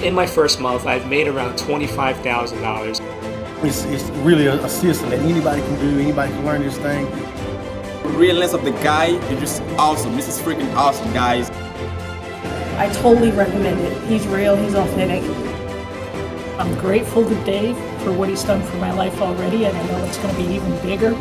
In my first month, I've made around $25,000. It's really a system that anybody can do, anybody can learn this thing. The realness of the guy is just awesome. This is freaking awesome, guys. I totally recommend it. He's real, he's authentic. I'm grateful to Dave for what he's done for my life already, and I know it's going to be even bigger.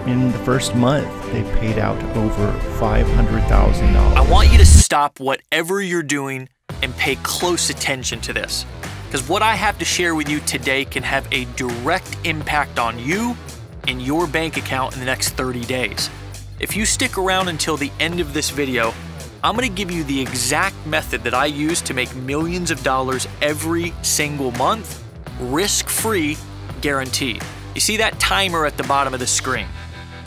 In the first month, they paid out over $500,000. I want you to stop whatever you're doing and pay close attention to this, because what I have to share with you today can have a direct impact on you and your bank account in the next 30 days. If you stick around until the end of this video, I'm going to give you the exact method that I use to make millions of dollars every single month, risk-free, guaranteed. You see that timer at the bottom of the screen?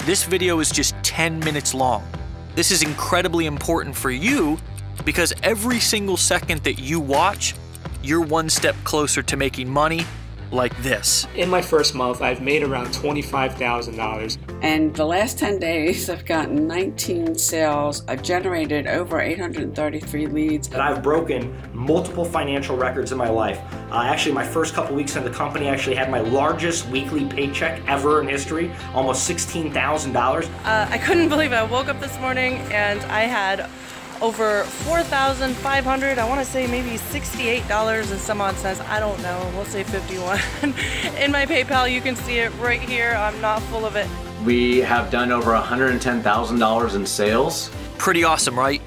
This video is just 10 minutes long. This is incredibly important for you because every single second that you watch, you're one step closer to making money like this. In my first month, I've made around $25,000. And the last 10 days, I've gotten 19 sales. I've generated over 833 leads. And I've broken multiple financial records in my life. Actually, my first couple weeks in the company, I actually had my largest weekly paycheck ever in history, almost $16,000. I couldn't believe it. I woke up this morning and I had over $4,500, I want to say maybe $68 and some odd cents, I don't know, we'll say 51. In my PayPal, you can see it right here. I'm not full of it. We have done over $110,000 in sales. Pretty awesome, right?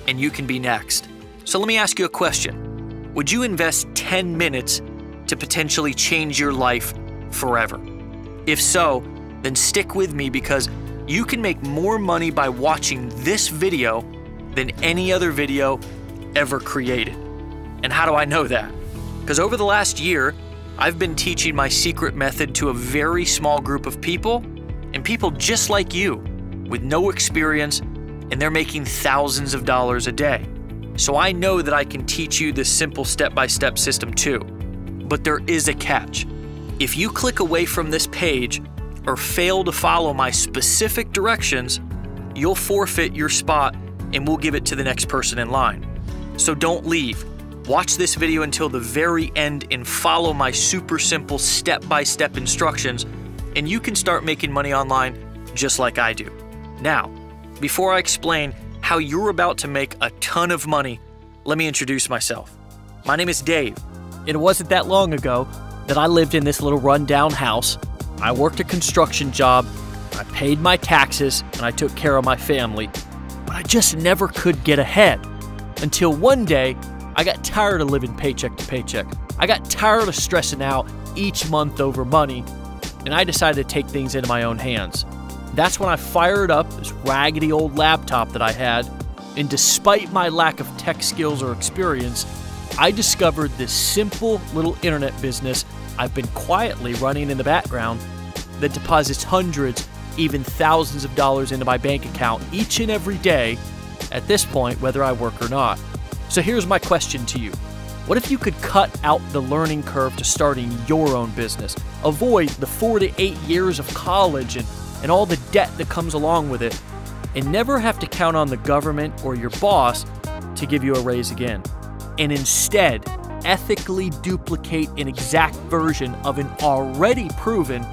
And you can be next. So let me ask you a question. Would you invest 10 minutes to potentially change your life forever? If so, then stick with me because you can make more money by watching this video than any other video ever created. And how do I know that? Because over the last year, I've been teaching my secret method to a very small group of people, and people just like you, with no experience, and they're making thousands of dollars a day. So I know that I can teach you this simple step-by-step system too. But there is a catch. If you click away from this page or fail to follow my specific directions, you'll forfeit your spot and we'll give it to the next person in line. So don't leave. Watch this video until the very end and follow my super simple step-by-step instructions, and you can start making money online just like I do. Now, before I explain how you're about to make a ton of money, let me introduce myself. My name is Dave, and it wasn't that long ago that I lived in this little rundown house. I worked a construction job, I paid my taxes, and I took care of my family. But I just never could get ahead until one day I got tired of living paycheck to paycheck. I got tired of stressing out each month over money, and I decided to take things into my own hands. That's when I fired up this raggedy old laptop that I had, and despite my lack of tech skills or experience, I discovered this simple little internet business I've been quietly running in the background that deposits hundreds, even thousands of dollars into my bank account each and every day at this point, whether I work or not. So here's my question to you. What if you could cut out the learning curve to starting your own business, avoid the 4 to 8 years of college and all the debt that comes along with it, and never have to count on the government or your boss to give you a raise again, and instead ethically duplicate an exact version of an already proven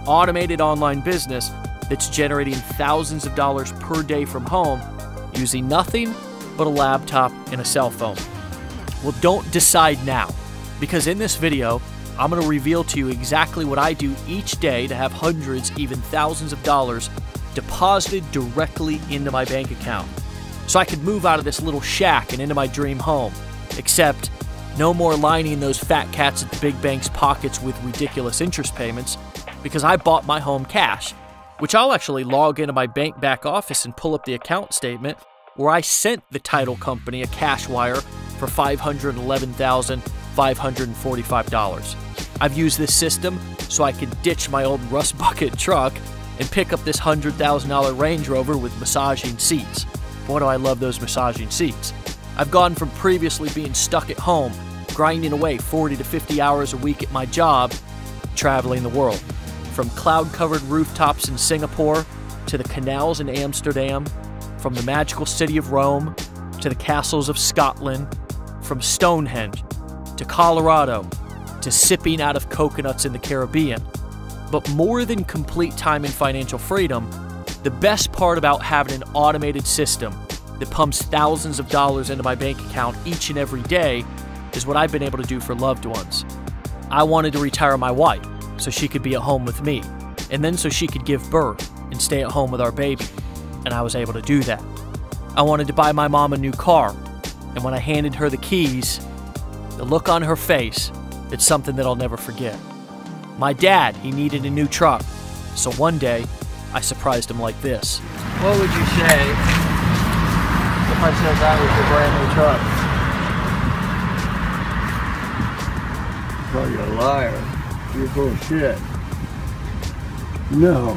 automated online business that's generating thousands of dollars per day from home using nothing but a laptop and a cell phone? Well, don't decide now, because in this video, I'm going to reveal to you exactly what I do each day to have hundreds, even thousands of dollars deposited directly into my bank account. So I could move out of this little shack and into my dream home, except no more lining those fat cats at the big bank's pockets with ridiculous interest payments, because I bought my home cash, which I'll actually log into my bank back office and pull up the account statement where I sent the title company a cash wire for $511,545. I've used this system so I could ditch my old rust bucket truck and pick up this $100,000 Range Rover with massaging seats. Boy, do I love those massaging seats. I've gone from previously being stuck at home, grinding away 40 to 50 hours a week at my job, traveling the world. From cloud-covered rooftops in Singapore to the canals in Amsterdam, from the magical city of Rome to the castles of Scotland, from Stonehenge to Colorado, to sipping out of coconuts in the Caribbean. But more than complete time and financial freedom, the best part about having an automated system that pumps thousands of dollars into my bank account each and every day is what I've been able to do for loved ones. I wanted to retire my wife so she could be at home with me, and then so she could give birth and stay at home with our baby, and I was able to do that. I wanted to buy my mom a new car, and when I handed her the keys, the look on her face, it's something that I'll never forget. My dad, he needed a new truck, so one day, I surprised him like this. What would you say if I said that was your brand new truck? Oh, you're a liar. You're full of shit. No.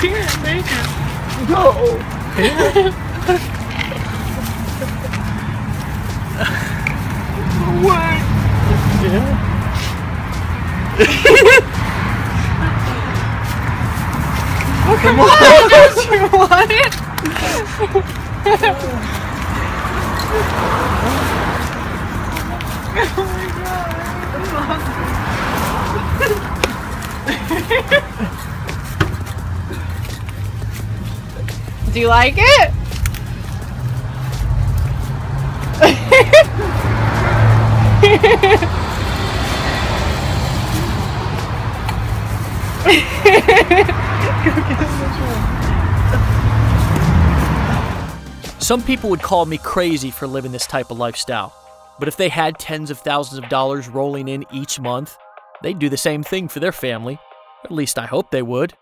Here, make it. No. What? Yeah. Come on, don't you want it? Oh my god. Do you like it? Some people would call me crazy for living this type of lifestyle, but if they had tens of thousands of dollars rolling in each month, they'd do the same thing for their family. At least I hope they would.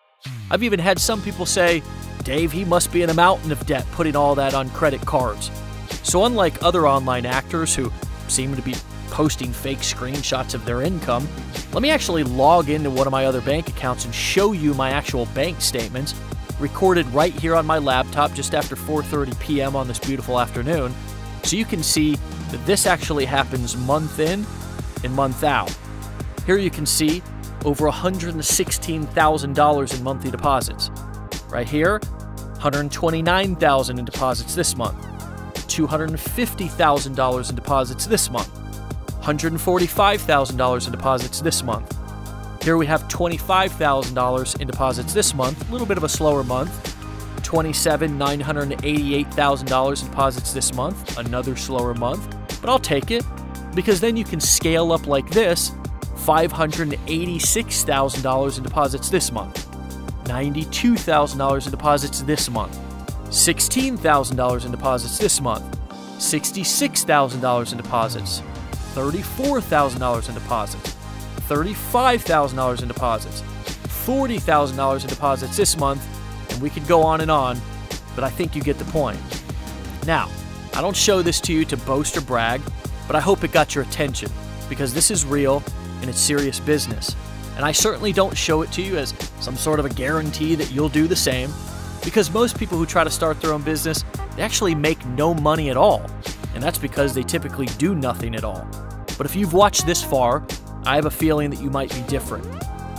I've even had some people say, Dave, he must be in a mountain of debt putting all that on credit cards. So unlike other online actors who seem to be posting fake screenshots of their income, let me actually log into one of my other bank accounts and show you my actual bank statements, recorded right here on my laptop just after 4:30 p.m. on this beautiful afternoon, so you can see that this actually happens month in and month out. Here you can see over $116,000 in monthly deposits. Right here, $129,000 in deposits this month, $250,000 in deposits this month, $145,000 in deposits this month. Here we have $25,000 in deposits this month, a little bit of a slower month. $988,000 in deposits this month, another slower month, but I'll take it because then you can scale up like this. $586,000 in deposits this month, $92,000 in deposits this month, $16,000 in deposits this month, $66,000 in deposits, $34,000 in deposits, $35,000 in deposits, $40,000 in deposits this month, and we could go on, but I think you get the point. Now, I don't show this to you to boast or brag, but I hope it got your attention because this is real and it's serious business. And I certainly don't show it to you as some sort of a guarantee that you'll do the same, because most people who try to start their own business, they actually make no money at all. And that's because they typically do nothing at all. But if you've watched this far, I have a feeling that you might be different.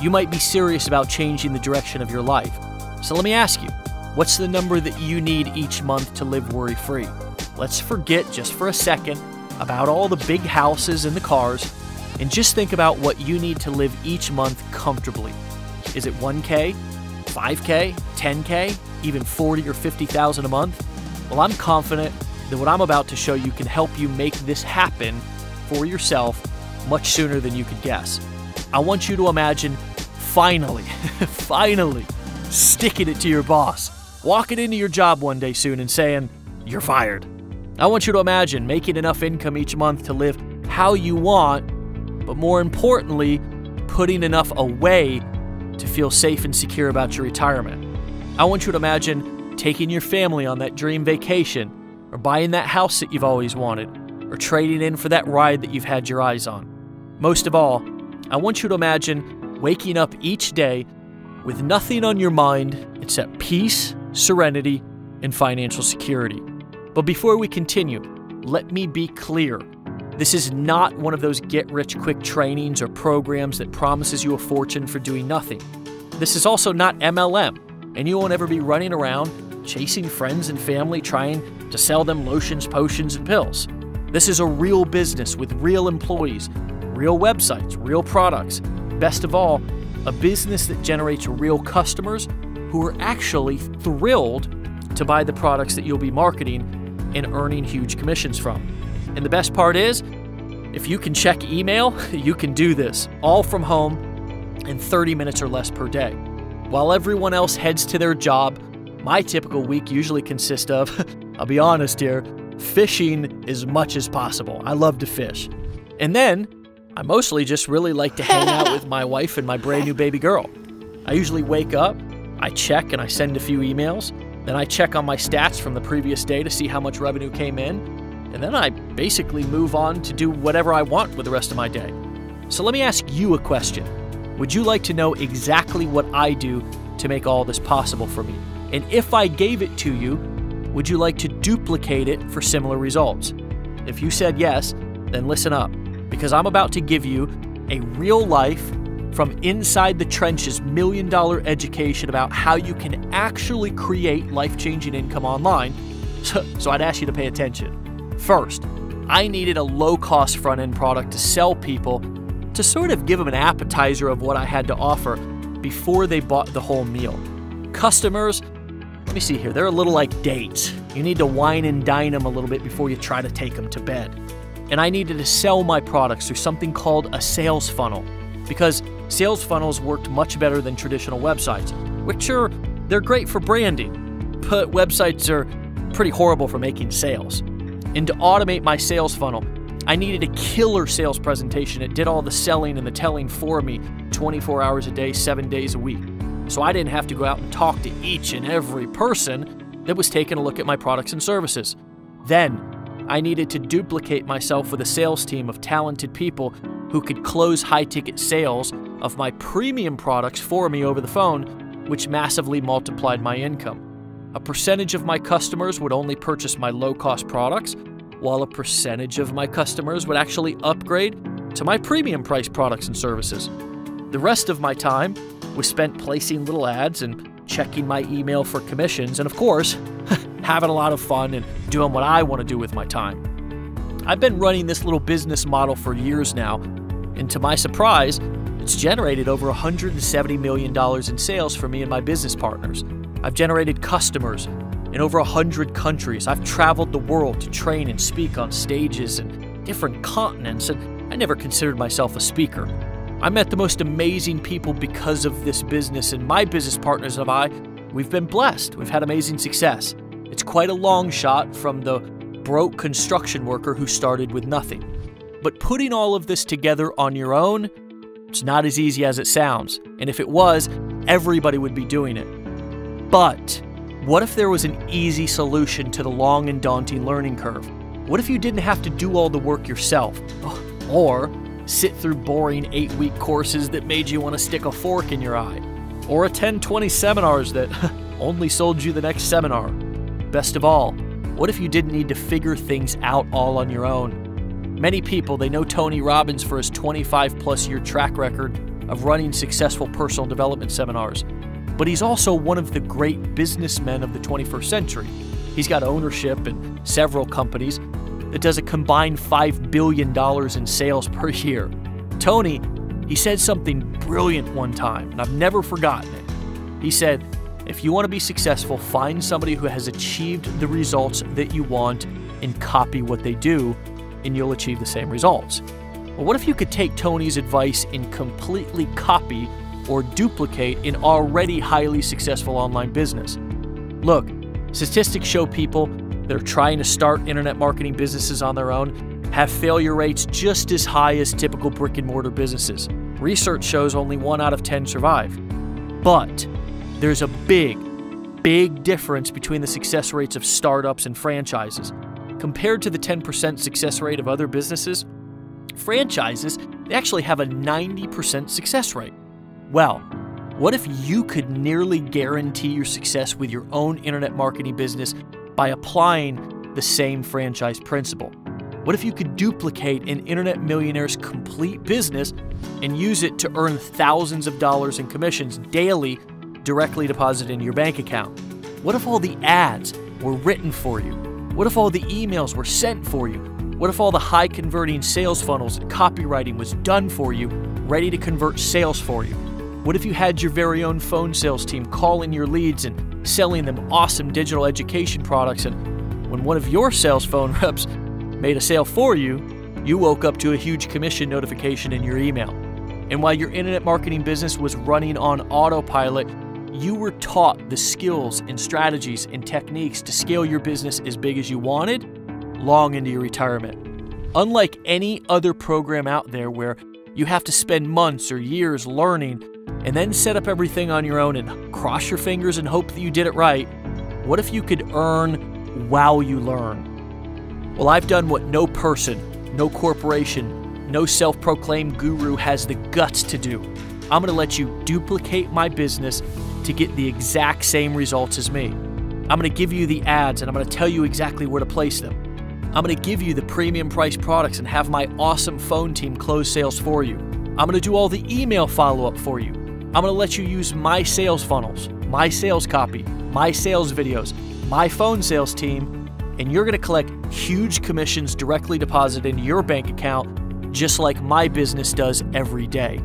You might be serious about changing the direction of your life. So let me ask you, what's the number that you need each month to live worry-free? Let's forget just for a second about all the big houses and the cars, and just think about what you need to live each month comfortably. Is it 1K, 5K, 10K, even 40 or 50,000 a month? Well, I'm confident that what I'm about to show you can help you make this happen for yourself much sooner than you could guess. I want you to imagine finally sticking it to your boss, walking into your job one day soon and saying, you're fired. I want you to imagine making enough income each month to live how you want, but more importantly, putting enough away to feel safe and secure about your retirement. I want you to imagine taking your family on that dream vacation, or buying that house that you've always wanted, or trading in for that ride that you've had your eyes on. Most of all, I want you to imagine waking up each day with nothing on your mind except peace, serenity, and financial security. But before we continue, let me be clear. This is not one of those get-rich-quick trainings or programs that promises you a fortune for doing nothing. This is also not MLM, and you won't ever be running around chasing friends and family trying to sell them lotions, potions, and pills. This is a real business with real employees, real websites, real products. Best of all, a business that generates real customers who are actually thrilled to buy the products that you'll be marketing and earning huge commissions from. And the best part is, if you can check email, you can do this all from home in 30 minutes or less per day. While everyone else heads to their job, my typical week usually consists of, I'll be honest here, fishing as much as possible. I love to fish. And then I mostly just really like to hang out with my wife and my brand new baby girl. I usually wake up, I check and I send a few emails, then I check on my stats from the previous day to see how much revenue came in, and then I basically move on to do whatever I want with the rest of my day. So let me ask you a question. Would you like to know exactly what I do to make all this possible for me? And if I gave it to you, would you like to duplicate it for similar results? If you said yes, then listen up, because I'm about to give you a real life, from inside the trenches, $1 million education about how you can actually create life-changing income online. So I'd ask you to pay attention. First, I needed a low-cost front-end product to sell people, to sort of give them an appetizer of what I had to offer before they bought the whole meal. Customers, let me see here, they're a little like dates. You need to wine and dine them a little bit before you try to take them to bed. And I needed to sell my products through something called a sales funnel, because sales funnels worked much better than traditional websites, which they're great for branding, but websites are pretty horrible for making sales. And to automate my sales funnel, I needed a killer sales presentation that did all the selling and the telling for me 24 hours a day, 7 days a week. So I didn't have to go out and talk to each and every person that was taking a look at my products and services. Then I needed to duplicate myself with a sales team of talented people who could close high-ticket sales of my premium products for me over the phone, which massively multiplied my income. A percentage of my customers would only purchase my low-cost products, while a percentage of my customers would actually upgrade to my premium price products and services. The rest of my time was spent placing little ads and checking my email for commissions, and of course, having a lot of fun and doing what I want to do with my time. I've been running this little business model for years now, and to my surprise, it's generated over $170 million in sales for me and my business partners. I've generated customers in over 100 countries. I've traveled the world to train and speak on stages in different continents, and I never considered myself a speaker. I met the most amazing people because of this business, and my business partners and I, we've been blessed. We've had amazing success. It's quite a long shot from the broke construction worker who started with nothing. But putting all of this together on your own, it's not as easy as it sounds. And if it was, everybody would be doing it. But what if there was an easy solution to the long and daunting learning curve? What if you didn't have to do all the work yourself? Or sit through boring 8-week courses that made you want to stick a fork in your eye? Or attend 20 seminars that only sold you the next seminar? Best of all, what if you didn't need to figure things out all on your own? Many people, they know Tony Robbins for his 25-plus year track record of running successful personal development seminars. But he's also one of the great businessmen of the 21st century. He's got ownership in several companies that does a combined $5 billion in sales per year. Tony, he said something brilliant one time, and I've never forgotten it. He said, if you want to be successful, find somebody who has achieved the results that you want and copy what they do, and you'll achieve the same results. Well, what if you could take Tony's advice and completely copy or duplicate an already highly successful online business? Look, statistics show people that are trying to start internet marketing businesses on their own have failure rates just as high as typical brick and mortar businesses. Research shows only 1 out of 10 survive. But there's a big difference between the success rates of startups and franchises. Compared to the 10% success rate of other businesses, franchises, they actually have a 90% success rate. Well, what if you could nearly guarantee your success with your own internet marketing business by applying the same franchise principle? What if you could duplicate an internet millionaire's complete business and use it to earn thousands of dollars in commissions daily directly deposited into your bank account? What if all the ads were written for you? What if all the emails were sent for you? What if all the high converting sales funnels and copywriting was done for you, ready to convert sales for you? What if you had your very own phone sales team calling your leads and selling them awesome digital education products, and when one of your sales phone reps made a sale for you, you woke up to a huge commission notification in your email. And while your internet marketing business was running on autopilot, you were taught the skills and strategies and techniques to scale your business as big as you wanted long into your retirement. Unlike any other program out there where you have to spend months or years learning and then set up everything on your own and cross your fingers and hope that you did it right, what if you could earn while you learn? Well, I've done what no person, no corporation, no self-proclaimed guru has the guts to do. I'm going to let you duplicate my business to get the exact same results as me. I'm going to give you the ads and I'm going to tell you exactly where to place them. I'm going to give you the premium price products and have my awesome phone team close sales for you. I'm going to do all the email follow-up for you. I'm going to let you use my sales funnels, my sales copy, my sales videos, my phone sales team, and you're going to collect huge commissions directly deposited into your bank account, just like my business does every day.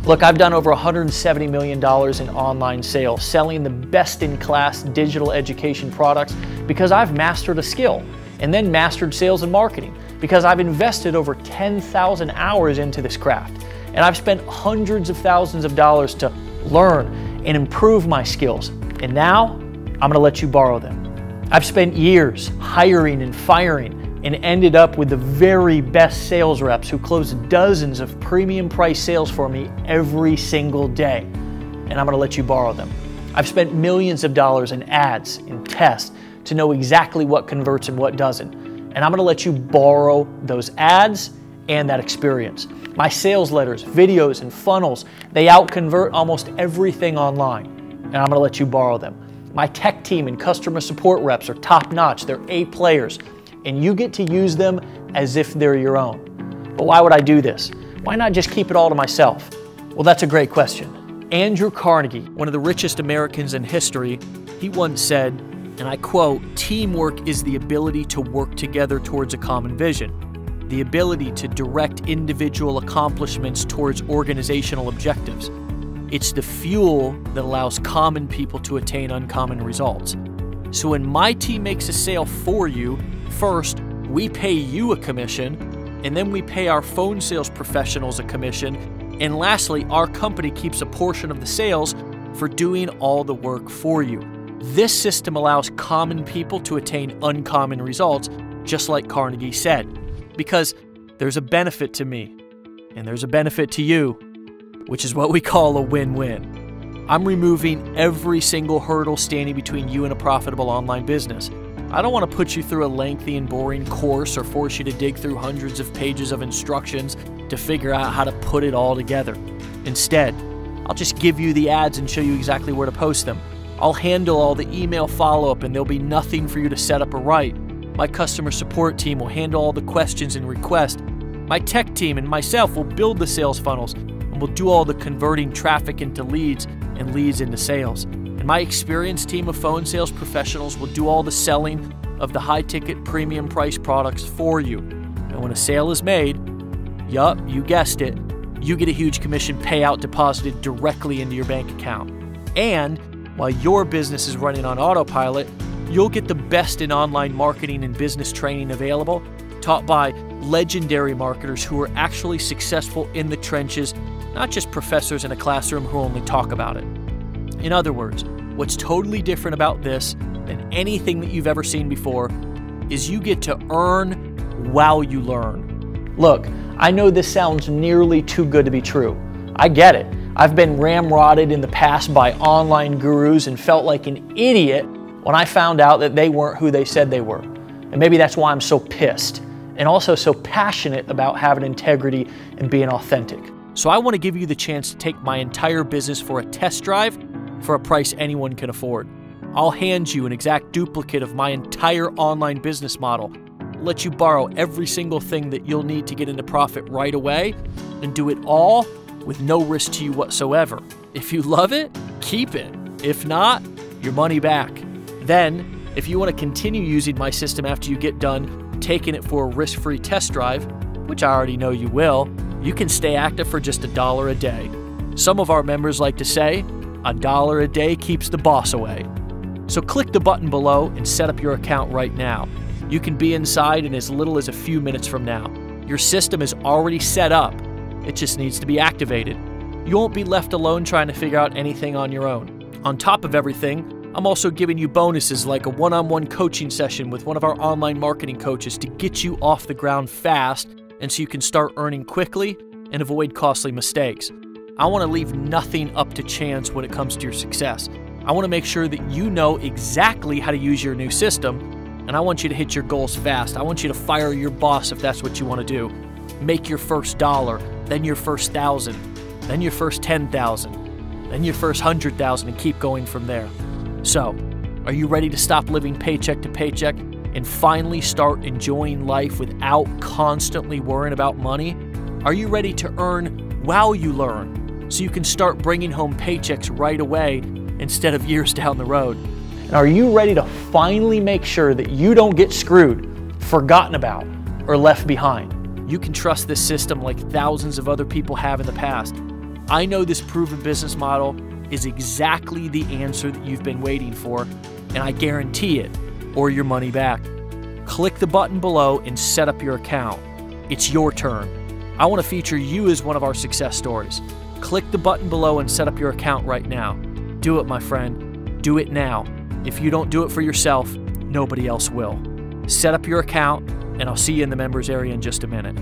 Look, I've done over $170 million in online sales, selling the best-in-class digital education products because I've mastered a skill, and then mastered sales and marketing because I've invested over 10,000 hours into this craft. And I've spent hundreds of thousands of dollars to learn and improve my skills. And now, I'm going to let you borrow them. I've spent years hiring and firing and ended up with the very best sales reps who close dozens of premium price sales for me every single day. And I'm going to let you borrow them. I've spent millions of dollars in ads and tests to know exactly what converts and what doesn't. And I'm going to let you borrow those ads and that experience. My sales letters, videos, and funnels, they out-convert almost everything online. And I'm going to let you borrow them. My tech team and customer support reps are top-notch. They're A players. And you get to use them as if they're your own. But why would I do this? Why not just keep it all to myself? Well, that's a great question. Andrew Carnegie, one of the richest Americans in history, he once said, and I quote, "Teamwork is the ability to work together towards a common vision, the ability to direct individual accomplishments towards organizational objectives. It's the fuel that allows common people to attain uncommon results." So when my team makes a sale for you, first, we pay you a commission, and then we pay our phone sales professionals a commission, and lastly, our company keeps a portion of the sales for doing all the work for you. This system allows common people to attain uncommon results, just like Carnegie said, because there's a benefit to me, and there's a benefit to you, which is what we call a win-win. I'm removing every single hurdle standing between you and a profitable online business. I don't want to put you through a lengthy and boring course or force you to dig through hundreds of pages of instructions to figure out how to put it all together. Instead, I'll just give you the ads and show you exactly where to post them. I'll handle all the email follow-up and there'll be nothing for you to set up or write. My customer support team will handle all the questions and requests. My tech team and myself will build the sales funnels, and we'll do all the converting traffic into leads and leads into sales. And my experienced team of phone sales professionals will do all the selling of the high-ticket premium price products for you. And when a sale is made, yup, you guessed it, you get a huge commission payout deposited directly into your bank account. And while your business is running on autopilot, you'll get the best in online marketing and business training available, taught by legendary marketers who are actually successful in the trenches, not just professors in a classroom who only talk about it. In other words, what's totally different about this than anything that you've ever seen before is you get to earn while you learn. Look, I know this sounds nearly too good to be true. I get it. I've been ramrodded in the past by online gurus and felt like an idiot when I found out that they weren't who they said they were. And maybe that's why I'm so pissed and also so passionate about having integrity and being authentic. So I want to give you the chance to take my entire business for a test drive for a price anyone can afford. I'll hand you an exact duplicate of my entire online business model, let you borrow every single thing that you'll need to get into profit right away, and do it all with no risk to you whatsoever. If you love it, keep it. If not, your money back. Then, if you want to continue using my system after you get done, taking it for a risk-free test drive, which I already know you will, you can stay active for just $1 a day. Some of our members like to say, $1 a day keeps the boss away. So click the button below and set up your account right now. You can be inside in as little as a few minutes from now. Your system is already set up. It just needs to be activated. You won't be left alone trying to figure out anything on your own. On top of everything, I'm also giving you bonuses like a one-on-one coaching session with one of our online marketing coaches to get you off the ground fast and so you can start earning quickly and avoid costly mistakes. I want to leave nothing up to chance when it comes to your success. I want to make sure that you know exactly how to use your new system, and I want you to hit your goals fast. I want you to fire your boss if that's what you want to do. Make your first $1, then your first $1,000, then your first $10,000, then your first $100,000, and keep going from there. So, are you ready to stop living paycheck to paycheck and finally start enjoying life without constantly worrying about money? Are you ready to earn while you learn so you can start bringing home paychecks right away instead of years down the road? And are you ready to finally make sure that you don't get screwed, forgotten about, or left behind? You can trust this system like thousands of other people have in the past. I know this proven business model is exactly the answer that you've been waiting for, and I guarantee it, or your money back. Click the button below and set up your account. It's your turn. I want to feature you as one of our success stories. Click the button below and set up your account right now. Do it, my friend. Do it now. If you don't do it for yourself, nobody else will. Set up your account, and I'll see you in the members area in just a minute.